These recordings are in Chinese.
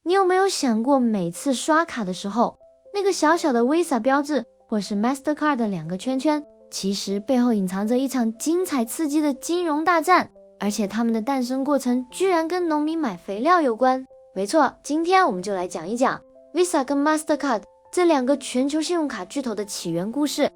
你有没有想过，每次刷卡的时候，那个小小的 Visa 标志或是 Mastercard 的2个圈圈，其实背后隐藏着一场精彩刺激的金融大战，而且它们的诞生过程居然跟农民买肥料有关。没错，今天我们就来讲一讲 Visa 跟 Mastercard 这2个全球信用卡巨头的起源故事。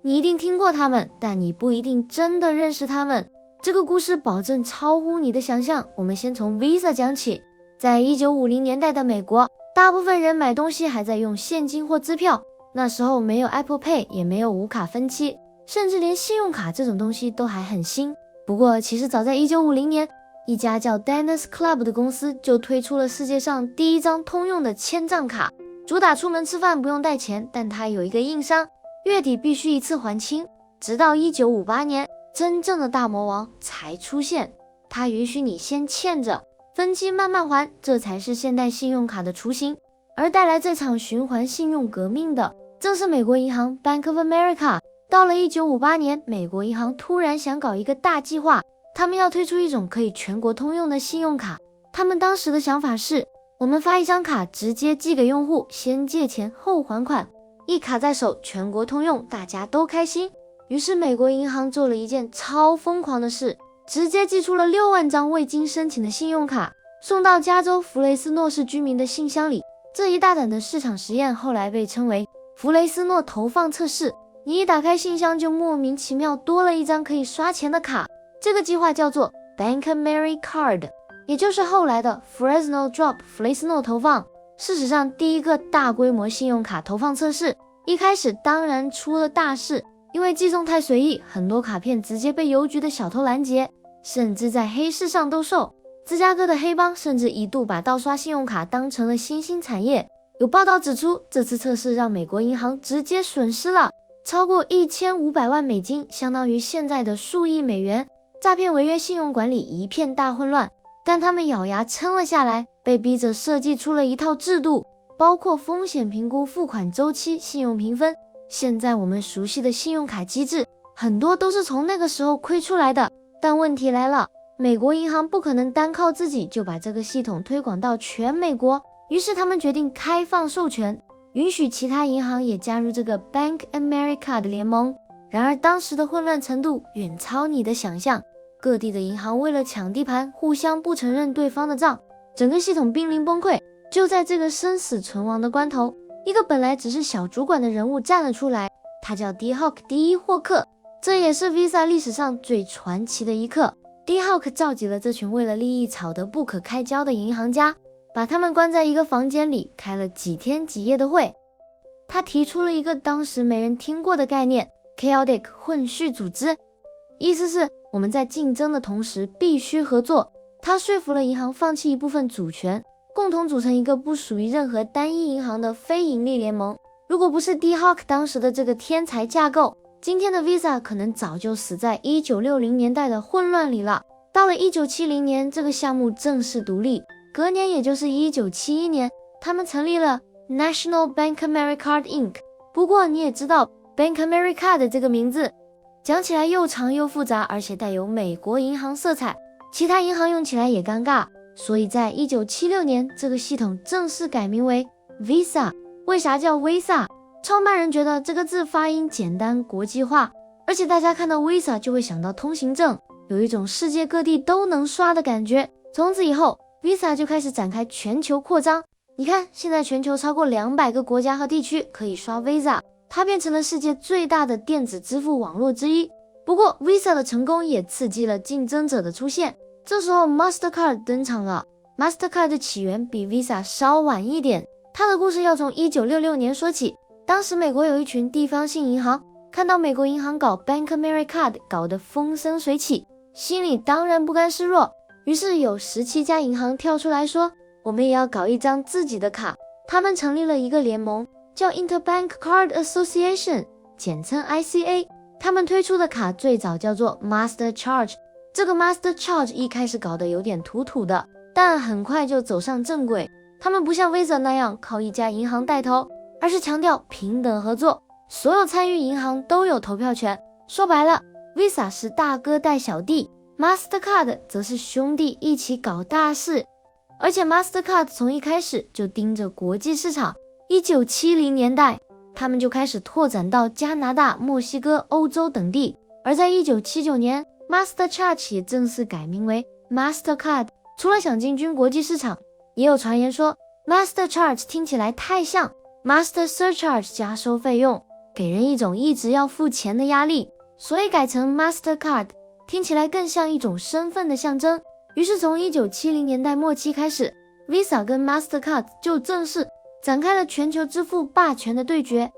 你一定听过他们，但你不一定真的认识他们。这个故事保证超乎你的想象。我们先从 Visa 讲起。在1950年代的美国，大部分人买东西还在用现金或支票，那时候没有 Apple Pay， 也没有无卡分期，甚至连信用卡这种东西都还很新。不过其实早在1950年，一家叫 Diners Club 的公司就推出了世界上第一张通用的千账卡，主打出门吃饭不用带钱，但它有一个硬伤，月底必须一次还清。直到1958年，真正的大魔王才出现，它允许你先欠着，分期慢慢还，这才是现代信用卡的雏形。而带来这场循环信用革命的，正是美国银行 Bank of America。到了1958年，美国银行突然想搞一个大计划，他们要推出一种可以全国通用的信用卡。他们当时的想法是，我们发一张卡直接寄给用户，先借钱后还款，一卡在手，全国通用，大家都开心。于是美国银行做了一件超疯狂的事，直接寄出了6万张未经申请的信用卡，送到加州弗雷斯诺市居民的信箱里。这一大胆的市场实验后来被称为弗雷斯诺投放测试。你一打开信箱，就莫名其妙多了一张可以刷钱的卡。这个计划叫做 Bank Americard， 也就是后来的 Fresno Drop 弗雷斯诺投放，是史上第一个大规模信用卡投放测试。一开始当然出了大事，因为寄送太随意，很多卡片直接被邮局的小偷拦截，甚至在黑市上兜售。芝加哥的黑帮甚至一度把盗刷信用卡当成了新兴产业。有报道指出，这次测试让美国银行直接损失了超过1500万美金，相当于现在的数亿美元。诈骗违约信用管理一片大混乱，但他们咬牙撑了下来，被逼着设计出了一套制度，包括风险评估、付款周期、信用评分。现在我们熟悉的信用卡机制，很多都是从那个时候亏出来的。但问题来了，美国银行不可能单靠自己就把这个系统推广到全美国，于是他们决定开放授权，允许其他银行也加入这个 Bank America 的联盟。然而当时的混乱程度远超你的想象，各地的银行为了抢地盘，互相不承认对方的账，整个系统濒临崩溃。就在这个生死存亡的关头，一个本来只是小主管的人物站了出来，他叫 D Hawk 第一霍克，这也是 Visa 历史上最传奇的一刻。D Hawk 召集了这群为了利益吵得不可开交的银行家，把他们关在一个房间里，开了几天几夜的会。他提出了一个当时没人听过的概念 Chaotic 混序组织，意思是我们在竞争的同时必须合作。他说服了银行放弃一部分主权，共同组成一个不属于任何单一银行的非盈利联盟。如果不是 D Hawk 当时的这个天才架构，今天的 Visa 可能早就死在1960年代的混乱里了。到了1970年，这个项目正式独立，隔年也就是1971年，他们成立了 National Bank Americard Inc。 不过你也知道 Bank America 的这个名字讲起来又长又复杂，而且带有美国银行色彩，其他银行用起来也尴尬，所以在1976年，这个系统正式改名为 Visa。 为啥叫 Visa？ 创办人觉得这个字发音简单国际化，而且大家看到 Visa 就会想到通行证，有一种世界各地都能刷的感觉。从此以后 Visa 就开始展开全球扩张。你看，现在全球超过200个国家和地区可以刷 Visa， 它变成了世界最大的电子支付网络之一。不过 Visa 的成功也刺激了竞争者的出现，这时候 Mastercard 登场了。 Mastercard 的起源比 Visa 稍晚一点，它的故事要从1966年说起。当时美国有一群地方性银行看到美国银行搞 Bank Americard 搞得风生水起，心里当然不甘示弱，于是有17家银行跳出来说，我们也要搞一张自己的卡。他们成立了一个联盟，叫 Interbank Card Association， 简称 ICA。 他们推出的卡最早叫做 Master Charge， 这个 Master Charge 一开始搞得有点土土的，但很快就走上正轨。他们不像 Visa 那样靠一家银行带头，而是强调平等合作，所有参与银行都有投票权。说白了， Visa 是大哥带小弟， Mastercard 则是兄弟一起搞大事。而且 Mastercard 从一开始就盯着国际市场。1970年代，他们就开始拓展到加拿大、墨西哥、欧洲等地。而在1979年 ，MasterCharge 也正式改名为 Mastercard。除了想进军国际市场，也有传言说 Mastercharge 听起来太像 Master Surcharge 加收费用，给人一种一直要付钱的压力，所以改成 Mastercard， 听起来更像一种身份的象征。于是从1970年代末期开始， Visa 跟 Mastercard 就正式展开了全球支付霸权的对决。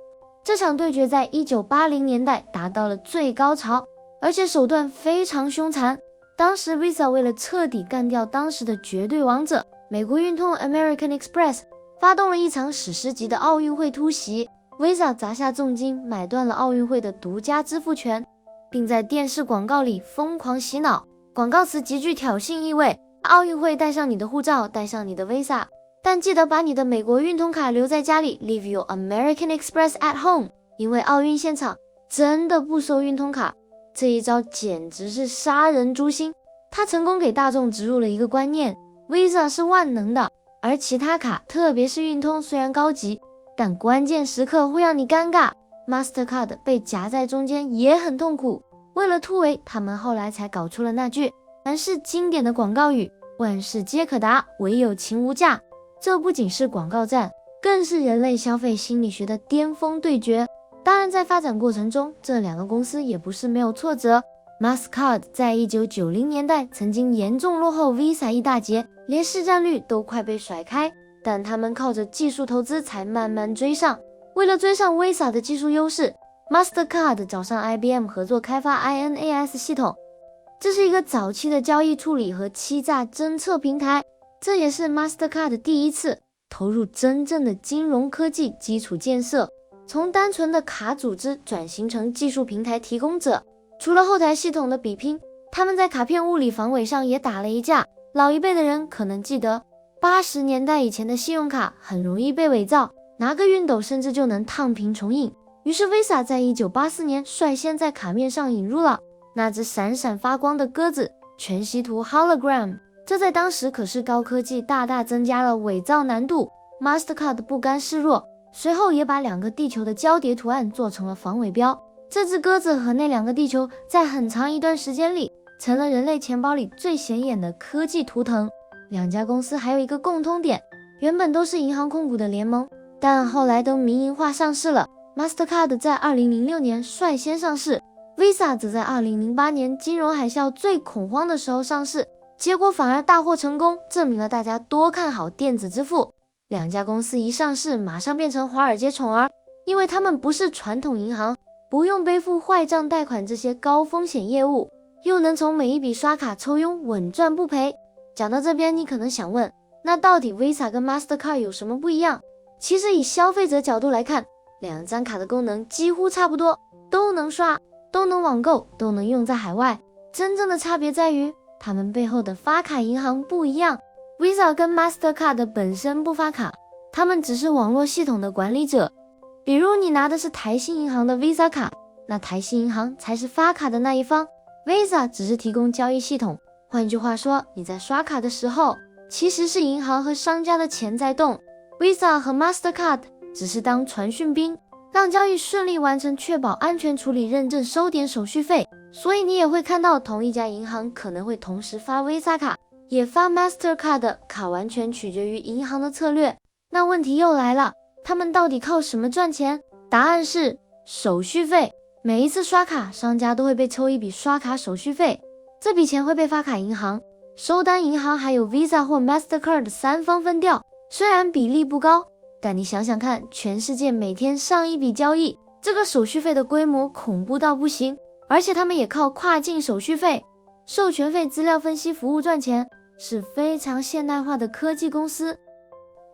这场对决在1980年代达到了最高潮，而且手段非常凶残。当时 Visa 为了彻底干掉当时的绝对王者美国运通 American Express， 发动了一场史诗级的奥运会突袭。 Visa 砸下重金买断了奥运会的独家支付权，并在电视广告里疯狂洗脑，广告词极具挑衅意味，奥运会带上你的护照，带上你的 Visa， 但记得把你的美国运通卡留在家里， Leave your American Express at home， 因为奥运现场真的不收运通卡。这一招简直是杀人诛心，他成功给大众植入了一个观念， Visa 是万能的，而其他卡特别是运通虽然高级，但关键时刻会让你尴尬。 Mastercard 被夹在中间也很痛苦，为了突围，他们后来才搞出了那句韩式经典的广告语，万事皆可达，唯有情无价。这不仅是广告战，更是人类消费心理学的巅峰对决。当然在发展过程中，这两个公司也不是没有挫折。 Mastercard 在1990年代曾经严重落后 Visa 一大截，连市占率都快被甩开，但他们靠着技术投资才慢慢追上。为了追上 Visa 的技术优势， Mastercard 找上 IBM 合作开发 INAS 系统，这是一个早期的交易处理和欺诈侦测平台，这也是 Mastercard 第一次投入真正的金融科技基础建设，从单纯的卡组织转型成技术平台提供者。除了后台系统的比拼，他们在卡片物理防伪上也打了一架。老一辈的人可能记得80年代以前的信用卡很容易被伪造，拿个熨斗甚至就能烫平重印。于是 Visa 在1984年率先在卡面上引入了那只闪闪发光的鸽子全息图 Hologram， 这在当时可是高科技，大大增加了伪造难度。 Mastercard 不甘示弱，随后也把2个地球的交叠图案做成了防伪标。这只鸽子和那2个地球在很长一段时间里成了人类钱包里最显眼的科技图腾。两家公司还有一个共通点，原本都是银行控股的联盟，但后来都民营化上市了。 Mastercard 在2006年率先上市， Visa 则在2008年金融海啸最恐慌的时候上市，结果反而大获成功，证明了大家多看好电子支付。两家公司一上市马上变成华尔街宠儿，因为他们不是传统银行，不用背负坏账贷款这些高风险业务，又能从每一笔刷卡抽佣稳赚不赔。讲到这边，你可能想问，那到底 Visa 跟 Mastercard 有什么不一样？其实以消费者角度来看，两张卡的功能几乎差不多，都能刷，都能网购，都能用在海外。真正的差别在于他们背后的发卡银行不一样。 Visa 跟 Mastercard 本身不发卡，他们只是网络系统的管理者。比如你拿的是台新银行的 Visa 卡，那台新银行才是发卡的那一方， Visa 只是提供交易系统。换句话说，你在刷卡的时候，其实是银行和商家的钱在动， Visa 和 Mastercard 只是当传讯兵，让交易顺利完成，确保安全处理认证，收点手续费。所以你也会看到同一家银行可能会同时发 Visa 卡也发 Mastercard 卡，完全取决于银行的策略。那问题又来了，他们到底靠什么赚钱？答案是手续费。每一次刷卡，商家都会被抽一笔刷卡手续费，这笔钱会被发卡银行、收单银行还有 Visa 或 Mastercard 三方分掉。虽然比例不高，但你想想看，全世界每天上亿笔交易，这个手续费的规模恐怖到不行。而且他们也靠跨境手续费、授权费、资料分析服务赚钱，是非常现代化的科技公司。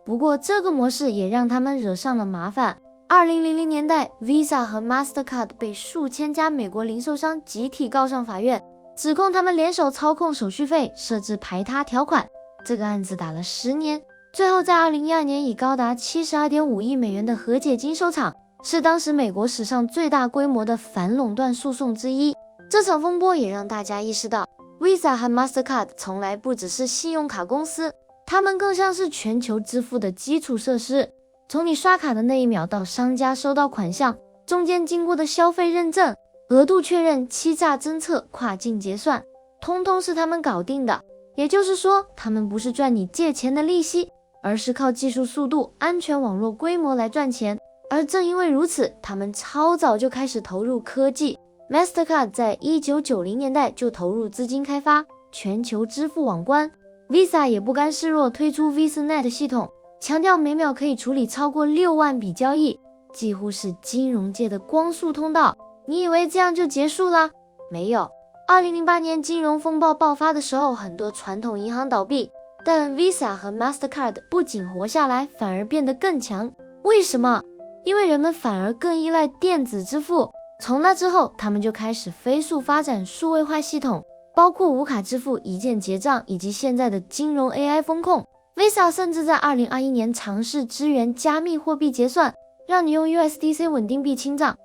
不过这个模式也让他们惹上了麻烦。2000年代 Visa 和 Mastercard 被数千家美国零售商集体告上法院，指控他们联手操控手续费，设置排他条款。这个案子打了10年，最后在2012年以高达 72.5 亿美元的和解金收场，是当时美国史上最大规模的反垄断诉讼之一。这场风波也让大家意识到， Visa 和 Mastercard 从来不只是信用卡公司，它们更像是全球支付的基础设施，从你刷卡的那一秒到商家收到款项，中间经过的消费认证、额度确认、欺诈侦测、跨境结算，通通是他们搞定的。也就是说，他们不是赚你借钱的利息，而是靠技术速度、安全网络规模来赚钱。而正因为如此，他们超早就开始投入科技。Mastercard 在1990年代就投入资金开发全球支付网关， Visa 也不甘示弱，推出 VisaNet 系统，强调每秒可以处理超过6万笔交易，几乎是金融界的光速通道。你以为这样就结束了？没有。2008年金融风暴爆发的时候，很多传统银行倒闭，但 Visa 和 Mastercard 不仅活下来，反而变得更强。为什么？因为人们反而更依赖电子支付。从那之后，他们就开始飞速发展数位化系统，包括无卡支付、一键结账以及现在的金融 AI 风控。Visa 甚至在2021年尝试支援加密货币结算，让你用 USDC 稳定币清账。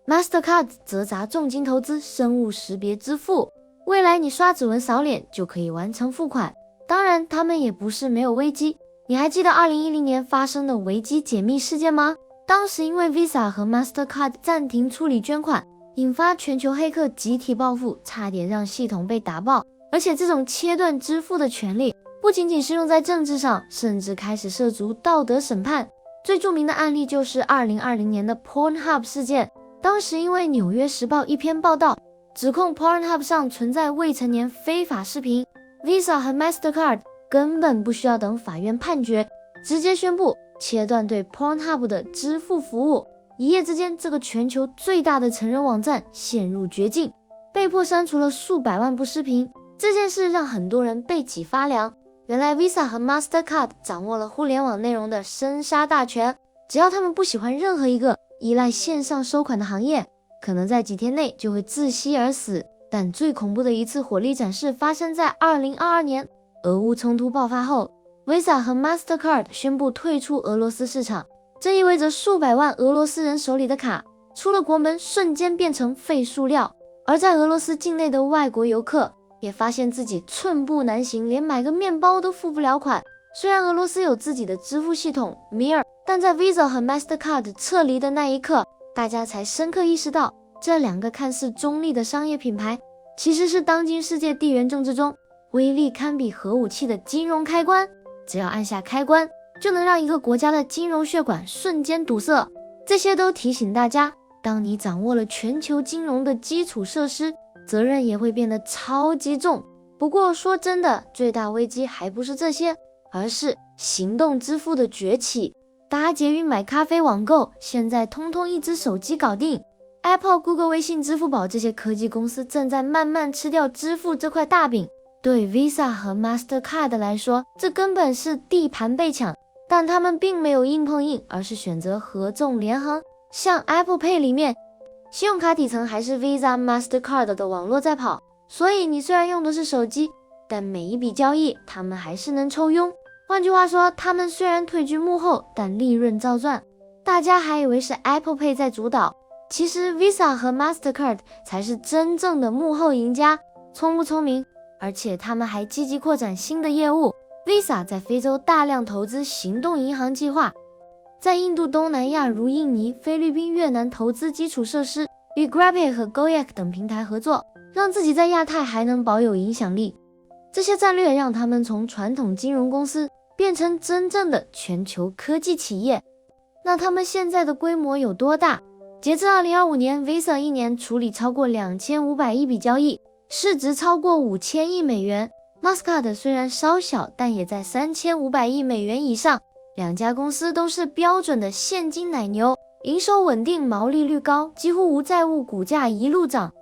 Mastercard 则砸重金投资生物识别支付，未来你刷指纹扫脸就可以完成付款。当然，他们也不是没有危机。你还记得2010年发生的维基解密事件吗？当时因为 Visa 和 Mastercard 暂停处理捐款，引发全球黑客集体报复，差点让系统被打爆。而且这种切断支付的权利不仅仅是用在政治上，甚至开始涉足道德审判。最著名的案例就是2020年的 Pornhub 事件。当时因为《纽约时报》一篇报道指控 Pornhub 上存在未成年非法视频， Visa 和 Mastercard 根本不需要等法院判决，直接宣布切断对 Pornhub 的支付服务。一夜之间，这个全球最大的成人网站陷入绝境，被迫删除了数百万部视频。这件事让很多人背脊发凉，原来 Visa 和 Mastercard 掌握了互联网内容的生杀大权，只要他们不喜欢任何一个依赖线上收款的行业，可能在几天内就会窒息而死。但最恐怖的一次火力展示发生在2022年，俄乌冲突爆发后， Visa 和 Mastercard 宣布退出俄罗斯市场，这意味着数百万俄罗斯人手里的卡出了国门瞬间变成废塑料。而在俄罗斯境内的外国游客也发现自己寸步难行，连买个面包都付不了款。虽然俄罗斯有自己的支付系统 Mir， 但在 Visa 和 Mastercard 撤离的那一刻，大家才深刻意识到，这两个看似中立的商业品牌，其实是当今世界地缘政治中威力堪比核武器的金融开关。只要按下开关，就能让一个国家的金融血管瞬间堵塞。这些都提醒大家，当你掌握了全球金融的基础设施，责任也会变得超级重。不过说真的，最大危机还不是这些，而是行动支付的崛起。搭捷运、买咖啡、网购，现在通通一只手机搞定。Apple、Google、微信、支付宝这些科技公司正在慢慢吃掉支付这块大饼。对 Visa 和 Mastercard 来说，这根本是地盘被抢，但他们并没有硬碰硬，而是选择合纵连横。像 Apple Pay 里面，信用卡底层还是 Visa、Mastercard 的网络在跑，所以你虽然用的是手机，但每一笔交易他们还是能抽佣。换句话说，他们虽然退居幕后，但利润照赚。大家还以为是 Apple Pay 在主导，其实 Visa 和 Mastercard 才是真正的幕后赢家。聪不聪明？而且他们还积极扩展新的业务。Visa 在非洲大量投资行动银行计划，在印度、东南亚如印尼、菲律宾、越南投资基础设施，与 Grabpay 和 Goyak 等平台合作，让自己在亚太还能保有影响力。这些战略让他们从传统金融公司变成真正的全球科技企业。那他们现在的规模有多大？截至2025年 ，Visa 一年处理超过2500亿笔交易，市值超过5000亿美元。Mastercard 虽然稍小，但也在3500亿美元以上。两家公司都是标准的现金奶牛，营收稳定，毛利率高，几乎无债务，股价一路涨。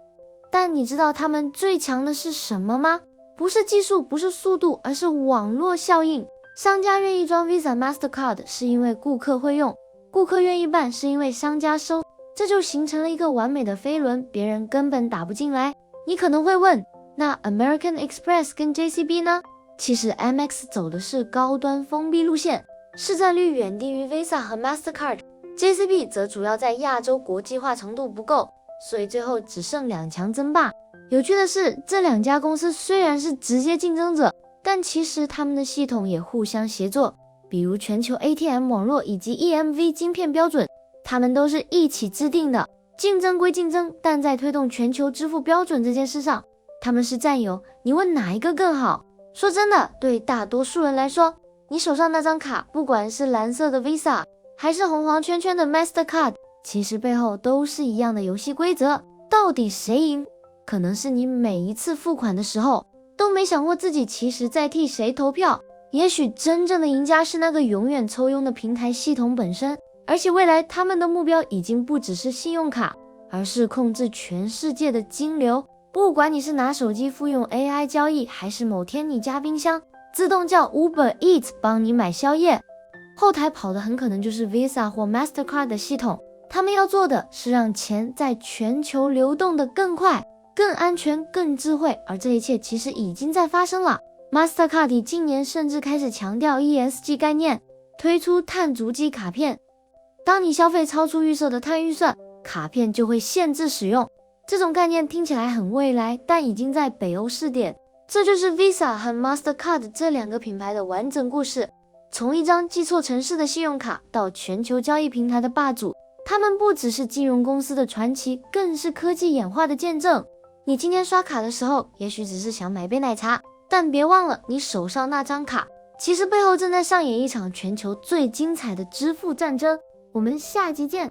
但你知道他们最强的是什么吗？不是技术，不是速度，而是网络效应。商家愿意装 Visa、Mastercard 是因为顾客会用，顾客愿意办是因为商家收，这就形成了一个完美的飞轮，别人根本打不进来。你可能会问，那 American Express 跟 JCB 呢？其实 Amex 走的是高端封闭路线，市占率远低于 Visa 和 Mastercard，JCB 则主要在亚洲国际化程度不够，所以最后只剩两强争霸。有趣的是，这两家公司虽然是直接竞争者，但其实他们的系统也互相协作，比如全球 ATM 网络以及 EMV 晶片标准，他们都是一起制定的。竞争归竞争，但在推动全球支付标准这件事上，他们是战友。你问哪一个更好？说真的，对大多数人来说，你手上那张卡，不管是蓝色的 Visa 还是红黄圈圈的 Mastercard， 其实背后都是一样的游戏规则。到底谁赢？可能是你每一次付款的时候都没想过自己其实在替谁投票。也许真正的赢家是那个永远抽佣的平台系统本身，而且未来他们的目标已经不只是信用卡，而是控制全世界的金流。不管你是拿手机复用 AI 交易，还是某天你家冰箱自动叫 Uber Eats 帮你买宵夜，后台跑的很可能就是 Visa 或 Mastercard 的系统。他们要做的是让钱在全球流动的更快、更安全、更智慧，而这一切其实已经在发生了。Mastercard 今年甚至开始强调 ESG 概念，推出碳足迹卡片。当你消费超出预设的碳预算，卡片就会限制使用。这种概念听起来很未来，但已经在北欧试点。这就是 Visa 和 Mastercard 这两个品牌的完整故事。从一张记错城市的信用卡到全球交易平台的霸主，他们不只是金融公司的传奇，更是科技演化的见证。你今天刷卡的时候，也许只是想买杯奶茶，但别忘了，你手上那张卡，其实背后正在上演一场全球最精彩的支付战争。我们下集见。